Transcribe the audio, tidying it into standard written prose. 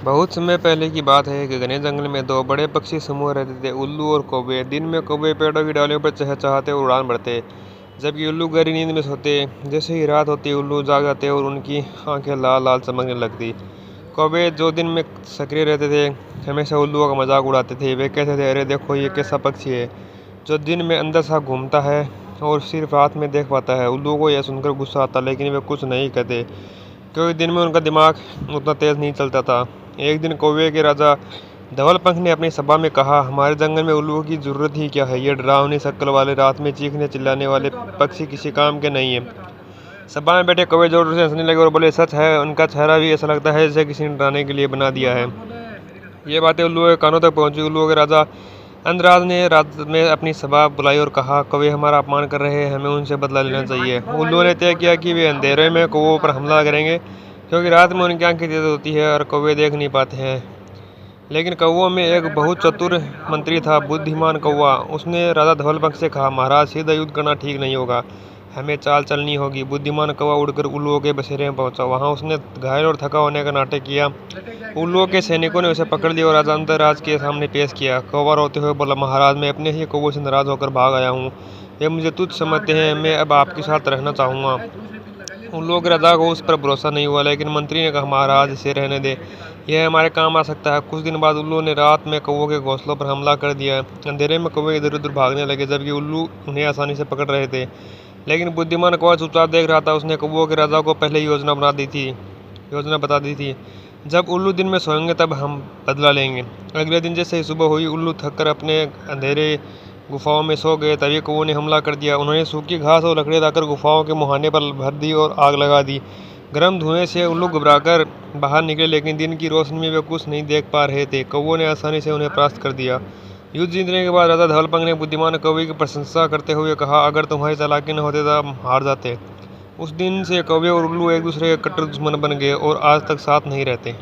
बहुत समय पहले की बात है कि घने जंगल में दो बड़े पक्षी समूह रहते थे, उल्लू और कौवे। दिन में कौवे पेड़ों की डालियों पर चहचहाते और उड़ान भरते, जबकि उल्लू गहरी नींद में सोते। जैसे ही रात होती, उल्लू जाग जाते और उनकी आंखें लाल लाल चमकने लगती। कौवे, जो दिन में सक्रिय रहते थे, हमेशा उल्लुओं का मजाक उड़ाते थे। वे कहते थे, अरे देखो, ये कैसा पक्षी है जो दिन में अंदर सा घूमता है और सिर्फ रात में देख पाता है। उल्लुओं को यह सुनकर गुस्सा आता, लेकिन वे कुछ नहीं कहते, क्योंकि दिन में उनका दिमाग उतना तेज नहीं चलता था। एक दिन कौवे के राजा धवलपंख ने अपनी सभा में कहा, हमारे जंगल में उल्लुओं की जरूरत ही क्या है। ये डरावनी शक्ल वाले, रात में चीखने चिल्लाने वाले पक्षी किसी काम के नहीं है। सभा में बैठे कौवे जोर से हंसने लगे और बोले, सच है, उनका चेहरा भी ऐसा लगता है जैसे किसी ने डराने के लिए बना दिया है। ये बातें उल्लुओं के कानों तक पहुंची। उल्लुओं के राजा अंधराज ने रात में अपनी सभा बुलाई और कहा, कौवे हमारा अपमान कर रहे हैं, हमें उनसे बदला लेना चाहिए। उल्लुओं ने तय किया कि वे अंधेरे में कौवों पर हमला करेंगे, क्योंकि रात में उनकी आंखें तेज होती है और कौवे देख नहीं पाते हैं। लेकिन कौवों में एक बहुत चतुर मंत्री था, बुद्धिमान कौवा। उसने राजा धवलपंख से कहा, महाराज, सीधा युद्ध करना ठीक नहीं होगा, हमें चाल चलनी होगी। बुद्धिमान कौवा उड़कर उल्लुओं के बसेरे में पहुंचा। वहां उसने घायल और थका होने का नाटक किया। उल्लुओं के सैनिकों ने उसे पकड़ लिया और राजा अंतरराज के सामने पेश किया। कौवा रोते हुए बोला, महाराज, मैं अपने ही कौवों से नाराज होकर भाग आया हूँ। वे मुझे तुच्छ समझते हैं, मैं अब आपके साथ रहना चाहूँगा। उल्लुओं के राजा को उस पर भरोसा नहीं हुआ, लेकिन मंत्री ने कहा, महाराज, इसे रहने दे, यह हमारे काम आ सकता है। कुछ दिन बाद उल्लू ने रात में कौवों के घोंसलों पर हमला कर दिया। अंधेरे में कौवे इधर उधर भागने लगे, जबकि उल्लू उन्हें आसानी से पकड़ रहे थे। लेकिन बुद्धिमान कौवा चुपचाप देख रहा था। उसने कौवों के राजा को पहले ही योजना बता दी थी, जब उल्लू दिन में सोएंगे तब हम बदला लेंगे। अगले दिन जैसे ही सुबह हुई, उल्लू थककर अपने अंधेरे गुफाओं में सो गए। तभी कौवों ने हमला कर दिया। उन्होंने सूखी घास और लकड़ी लाकर गुफाओं के मुहाने पर भर दी और आग लगा दी। गर्म धुएं से उल्लू घबराकर बाहर निकले, लेकिन दिन की रोशनी में वे कुछ नहीं देख पा रहे थे। कौवों ने आसानी से उन्हें परास्त कर दिया। युद्ध जीतने के बाद राजा धवलपंख ने बुद्धिमान कौवे की प्रशंसा करते हुए कहा, अगर तुम्हारी चालाकी न होते तो हम हार जाते। उस दिन से कौवे और उल्लू एक दूसरे के कट्टर दुश्मन बन गए और आज तक साथ नहीं रहते।